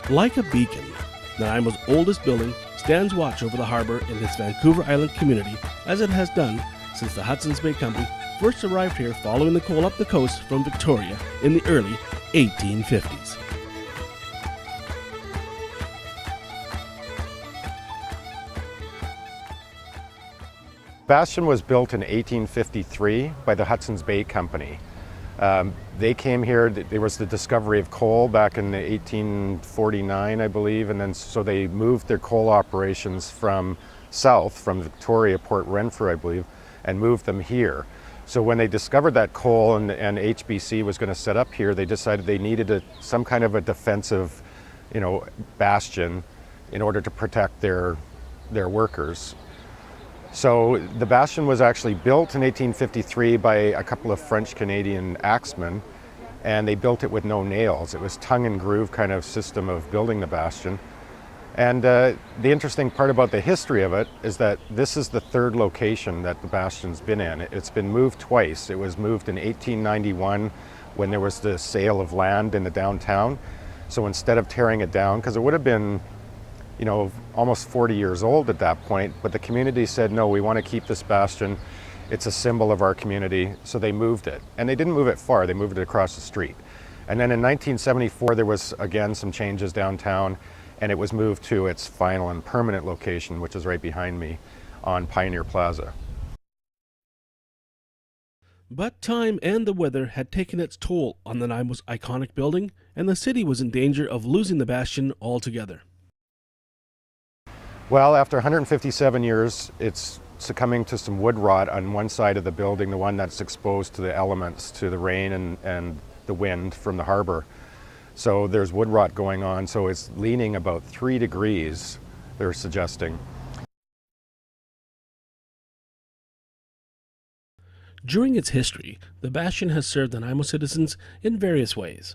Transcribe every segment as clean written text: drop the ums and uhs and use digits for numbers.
Like a beacon, Nanaimo's oldest building stands watch over the harbor in its Vancouver Island community, as it has done since the Hudson's Bay Company first arrived here following the coal up the coast from Victoria in the early 1850s. Bastion was built in 1853 by the Hudson's Bay Company. They came here, there was the discovery of coal back in 1849, I believe, and then so they moved their coal operations from south, from Victoria, Port Renfrew, I believe, and moved them here. So when they discovered that coal and HBC was going to set up here, they decided they needed some kind of a defensive, bastion in order to protect their workers. So the bastion was actually built in 1853 by a couple of French-Canadian axemen, and they built it with no nails. It was tongue and groove kind of system of building the bastion. And the interesting part about the history of it is that this is the third location that the bastion's been in. It's been moved twice. It was moved in 1891 when there was the sale of land in the downtown. So instead of tearing it down, because it would have been almost 40 years old at that point, but the community said, no, we want to keep this bastion. It's a symbol of our community, so they moved it. And they didn't move it far, they moved it across the street. And then in 1974, there was, again, some changes downtown, and it was moved to its final and permanent location, which is right behind me on Pioneer Plaza. But time and the weather had taken its toll on Nanaimo's iconic building, and the city was in danger of losing the bastion altogether. Well, after 157 years, it's succumbing to some wood rot on one side of the building, the one that's exposed to the elements, to the rain and the wind from the harbor. So there's wood rot going on, so it's leaning about 3 degrees, they're suggesting. During its history, the bastion has served Nanaimo citizens in various ways.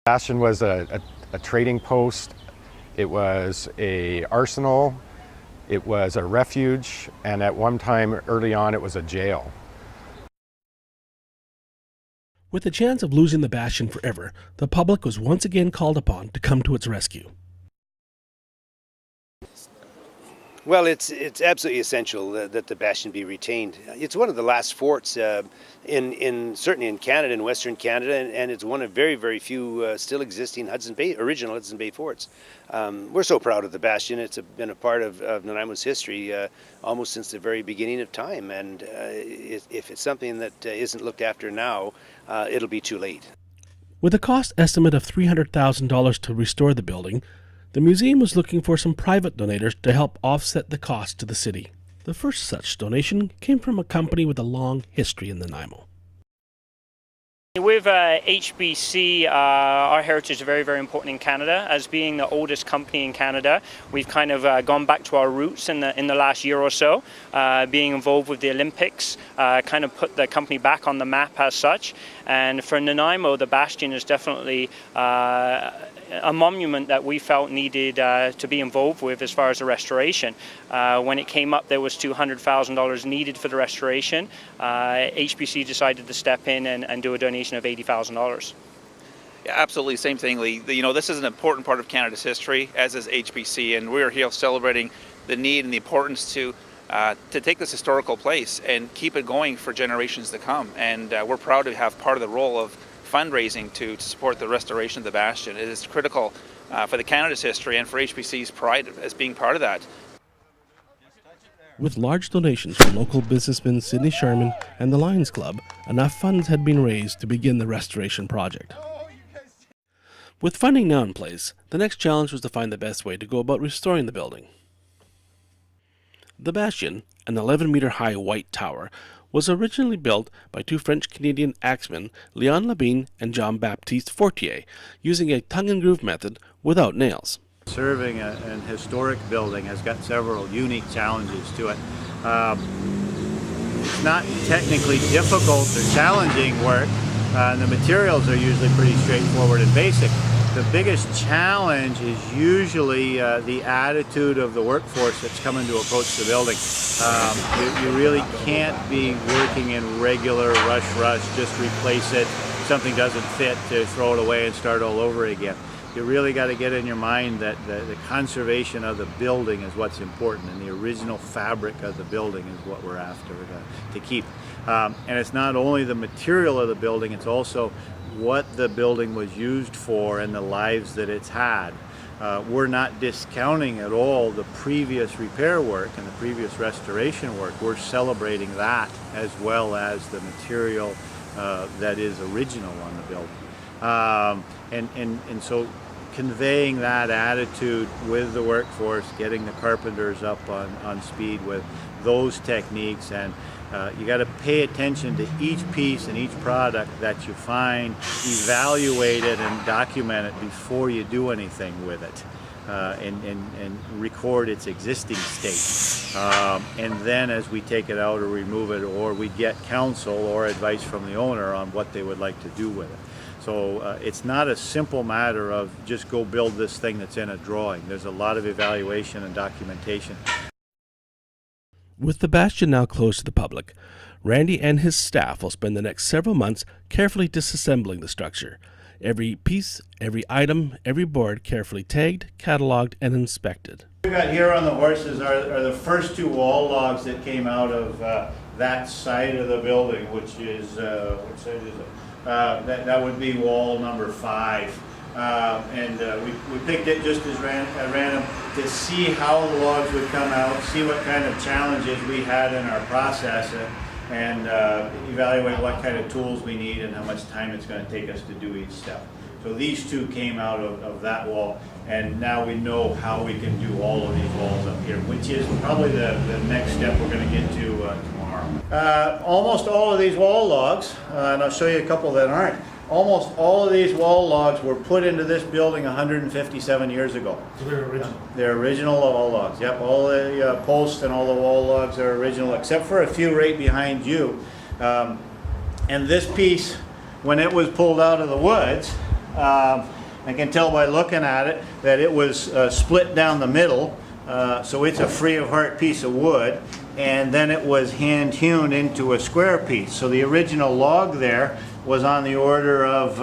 Bastion was a trading post. It was an arsenal, it was a refuge, and at one time early on it was a jail. With the chance of losing the bastion forever, the public was once again called upon to come to its rescue. Well, it's absolutely essential that the bastion be retained. It's one of the last forts certainly in Canada, in Western Canada, and it's one of very, very few still existing original Hudson Bay forts. We're so proud of the bastion. It's been a part of Nanaimo's history almost since the very beginning of time, and if it's something that isn't looked after now, it'll be too late. With a cost estimate of $300,000 to restore the building, the museum was looking for some private donators to help offset the cost to the city. The first such donation came from a company with a long history in Nanaimo. With HBC, our heritage is very, very important in Canada. As being the oldest company in Canada, we've kind of gone back to our roots in the last year or so. Being involved with the Olympics kind of put the company back on the map as such. And for Nanaimo, the Bastion is definitely a monument that we felt needed to be involved with as far as the restoration. When it came up, there was $200,000 needed for the restoration. HBC decided to step in and do a donation of $80,000. Yeah, absolutely, same thing, Lee. This is an important part of Canada's history, as is HBC, and we're here celebrating the need and the importance to take this historical place and keep it going for generations to come. And we're proud to have part of the role of fundraising to support the restoration of the Bastion. It is critical for the Canada's history and for HBC's pride as being part of that. With large donations from local businessman Sidney Sherman and the Lions Club, enough funds had been raised to begin the restoration project. With funding now in place, the next challenge was to find the best way to go about restoring the building. The Bastion, an 11-meter-high white tower, was originally built by two French-Canadian axemen, Léon Labine and Jean-Baptiste Fortier, using a tongue-and-groove method without nails. Serving an historic building has got several unique challenges to it. It's not technically difficult or challenging work. The materials are usually pretty straightforward and basic. The biggest challenge is usually the attitude of the workforce that's coming to approach the building. You really can't be working in regular rush, just replace it. Something doesn't fit to throw it away and start all over again. you really got to get in your mind that the conservation of the building is what's important, and the original fabric of the building is what we're after to keep. And it's not only the material of the building, it's also what the building was used for and the lives that it's had. We're not discounting at all the previous repair work and the previous restoration work. We're celebrating that as well as the material that is original on the building. And so conveying that attitude with the workforce, getting the carpenters up on speed with those techniques, and you got to pay attention to each piece and each product that you find, evaluate it and document it before you do anything with it, and record its existing state. And then as we take it out or remove it, or we get counsel or advice from the owner on what they would like to do with it. So it's not a simple matter of just go build this thing that's in a drawing. There's a lot of evaluation and documentation. With the Bastion now closed to the public, Randy and his staff will spend the next several months carefully disassembling the structure. Every piece, every item, every board carefully tagged, cataloged, and inspected. What we've got here on the horses are the first two wall logs that came out of that side of the building, which is, which side is it? That would be wall number 5. We picked it just as random to see how the logs would come out, see what kind of challenges we had in our process, and evaluate what kind of tools we need and how much time it's going to take us to do each step. So these two came out of that wall, and now we know how we can do all of these walls up here, which is probably the next step we're going to get to tomorrow. Almost all of these wall logs, and I'll show you a couple that aren't, almost all of these wall logs were put into this building 157 years ago. So they're original? They're original wall logs, yep. All the posts and all the wall logs are original, except for a few right behind you. And this piece, when it was pulled out of the woods, I can tell by looking at it that it was split down the middle, so it's a free of heart piece of wood, and then it was hand hewn into a square piece. So the original log there was on the order of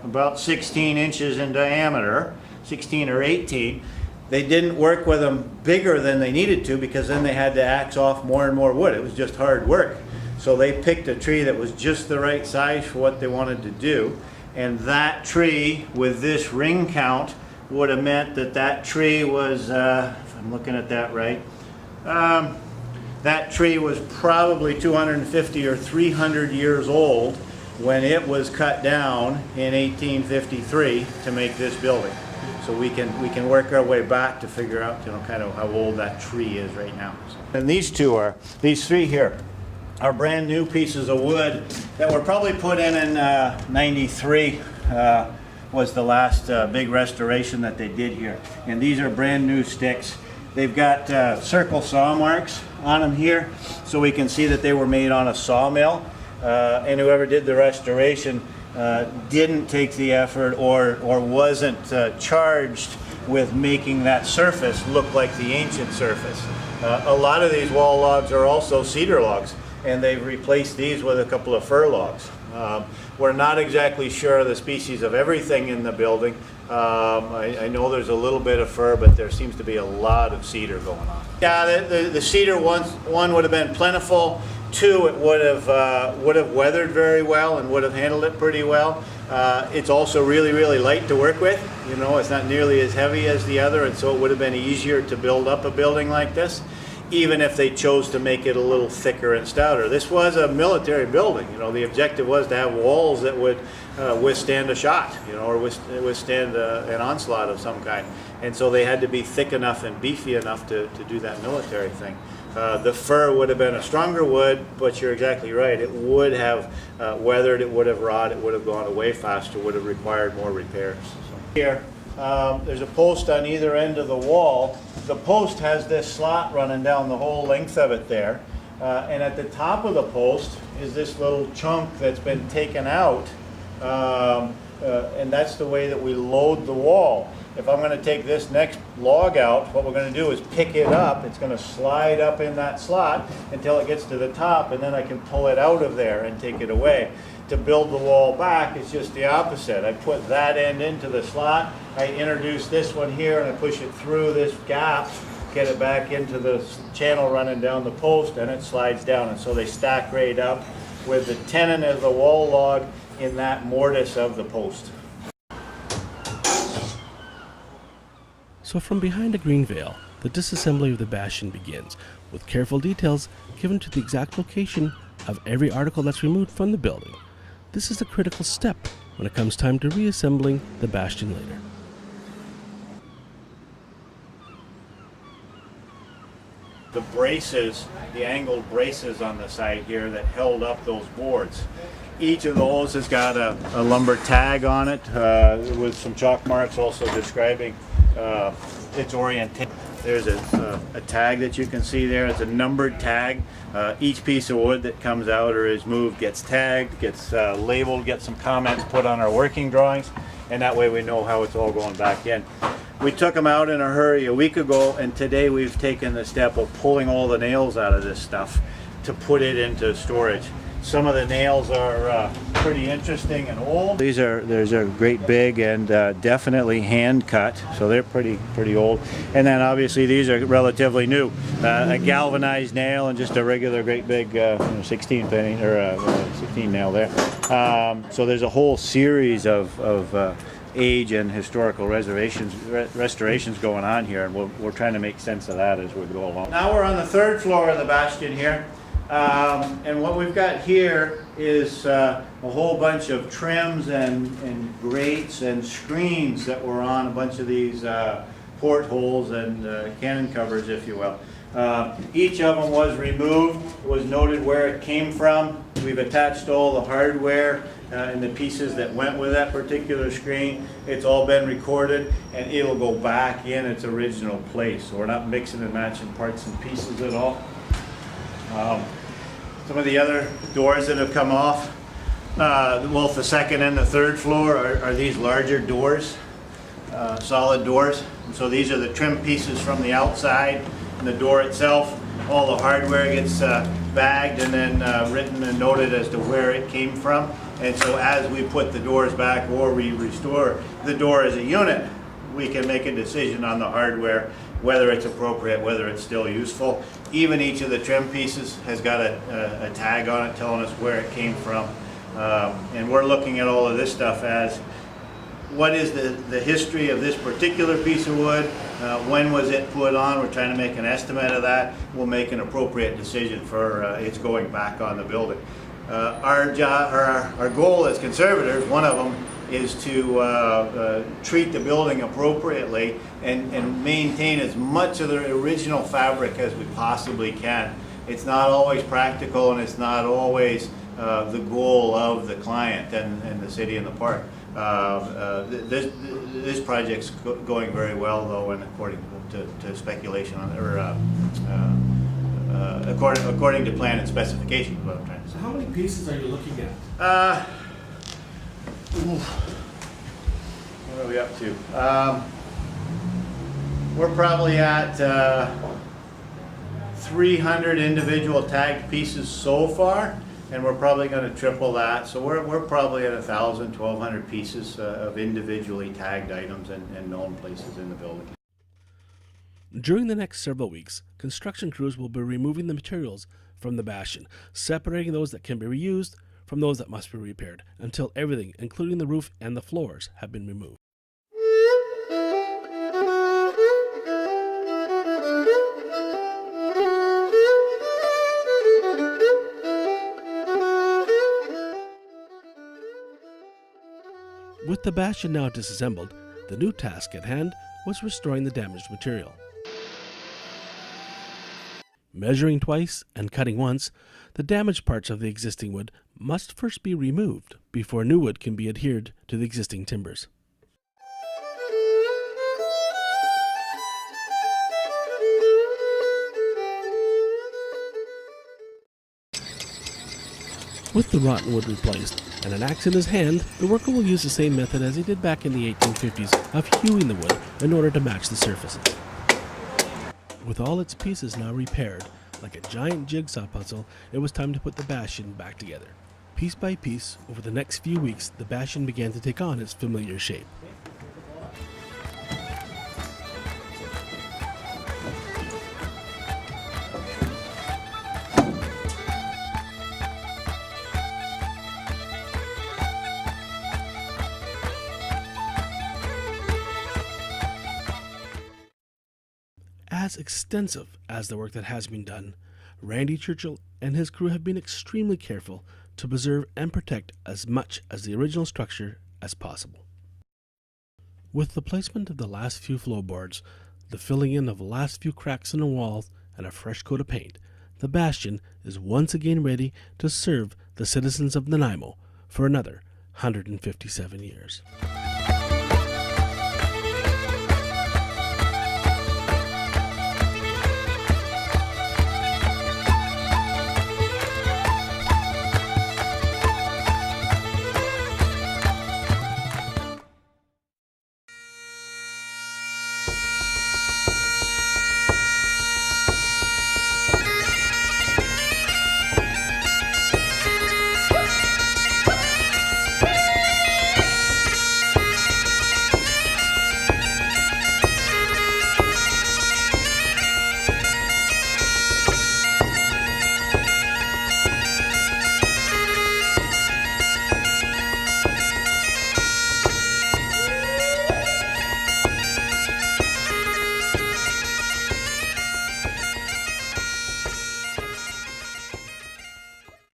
about 16 inches in diameter, 16 or 18. They didn't work with them bigger than they needed to, because then they had to axe off more and more wood. It was just hard work. So they picked a tree that was just the right size for what they wanted to do. And that tree, with this ring count, would have meant that that tree was, if I'm looking at that right, that tree was probably 250 or 300 years old when it was cut down in 1853 to make this building. So we can work our way back to figure out, you know, kind of how old that tree is right now. And these three here are brand new pieces of wood that were probably put in 93 was the last big restoration that they did here. And these are brand new sticks. They've got circle saw marks on them here, so we can see that they were made on a sawmill. And whoever did the restoration didn't take the effort or wasn't charged with making that surface look like the ancient surface. A lot of these wall logs are also cedar logs, and they've replaced these with a couple of fir logs. We're not exactly sure of the species of everything in the building. I know there's a little bit of fir, but there seems to be a lot of cedar going on. Yeah, the cedar one would have been plentiful. 2, it would have weathered very well and would have handled it pretty well. It's also really, really light to work with. You know, it's not nearly as heavy as the other, and so it would have been easier to build up a building like this, even if they chose to make it a little thicker and stouter. This was a military building. You know, the objective was to have walls that would withstand a shot, you know, or withstand an onslaught of some kind. And so they had to be thick enough and beefy enough to do that military thing. The fir would have been a stronger wood, but you're exactly right. It would have weathered, it would have rotted, it would have gone away faster, would have required more repairs. So here, there's a post on either end of the wall. The post has this slot running down the whole length of it there. And at the top of the post is this little chunk that's been taken out. And that's the way that we load the wall. If I'm going to take this next log out, what we're going to do is pick it up. It's going to slide up in that slot until it gets to the top, and then I can pull it out of there and take it away. to build the wall back, it's just the opposite. I put that end into the slot, I introduce this one here, and I push it through this gap, get it back into the channel running down the post, and it slides down. And so they stack right up with the tenon of the wall log in that mortise of the post. So from behind a green veil, the disassembly of the bastion begins, with careful details given to the exact location of every article that's removed from the building. This is a critical step when it comes time to reassembling the bastion later. The braces, the angled braces on the side here that held up those boards. Each of those has got a lumber tag on it with some chalk marks also describing its orientation. There's a tag that you can see there. It's a numbered tag. Each piece of wood that comes out or is moved gets tagged, gets labeled, gets some comments put on our working drawings, and that way we know how it's all going back in. We took them out in a hurry a week ago, and today we've taken the step of pulling all the nails out of this stuff to put it into storage. Some of the nails are pretty interesting and old. These are great big and definitely hand cut, so they're pretty old. And then obviously these are relatively new. A galvanized nail and just a regular great big 16 penny or 16 nail there. So there's a whole series of age and historical restorations going on here, and we're trying to make sense of that as we go along. Now we're on the third floor of the bastion here. And what we've got here is a whole bunch of trims and grates and screens that were on a bunch of these portholes and cannon covers, if you will. Each of them was removed, was noted where it came from. We've attached all the hardware and the pieces that went with that particular screen. It's all been recorded, and it'll go back in its original place. So we're not mixing and matching parts and pieces at all. Some of the other doors that have come off, both the second and the third floor, are these larger doors, solid doors. And so these are the trim pieces from the outside, and the door itself. All the hardware gets bagged and then written and noted as to where it came from. And so as we put the doors back or we restore the door as a unit, we can make a decision on the hardware, whether it's appropriate, whether it's still useful. Even each of the trim pieces has got a tag on it telling us where it came from. And we're looking at all of this stuff as what is the history of this particular piece of wood, when was it put on. We're trying to make an estimate of that. We'll make an appropriate decision for its going back on the building. Our goal as conservators, one of them, is to treat the building appropriately and maintain as much of the original fabric as we possibly can. It's not always practical, and it's not always the goal of the client and the city and the park. This project's going very well, though, and according to speculation or according to plan and specification is what I'm trying to say. So how many pieces are you looking at? What are we up to? We're probably at 300 individual tagged pieces so far, and we're probably going to triple that. So we're probably at 1,000, 1,200 pieces of individually tagged items and known places in the building. During the next several weeks, construction crews will be removing the materials from the bastion, separating those that can be reused from those that must be repaired, until everything, including the roof and the floors, have been removed. With the bastion now disassembled, the new task at hand was restoring the damaged material. Measuring twice and cutting once, the damaged parts of the existing wood must first be removed before new wood can be adhered to the existing timbers. With the rotten wood replaced and an axe in his hand, the worker will use the same method as he did back in the 1850s of hewing the wood in order to match the surfaces. With all its pieces now repaired, like a giant jigsaw puzzle, it was time to put the bastion back together, Piece by piece, over the next few weeks, the bastion began to take on its familiar shape. As extensive as the work that has been done, Randy Churchill and his crew have been extremely careful to preserve and protect as much as the original structure as possible. With the placement of the last few floorboards, the filling in of the last few cracks in the walls, and a fresh coat of paint, the bastion is once again ready to serve the citizens of Nanaimo for another 157 years.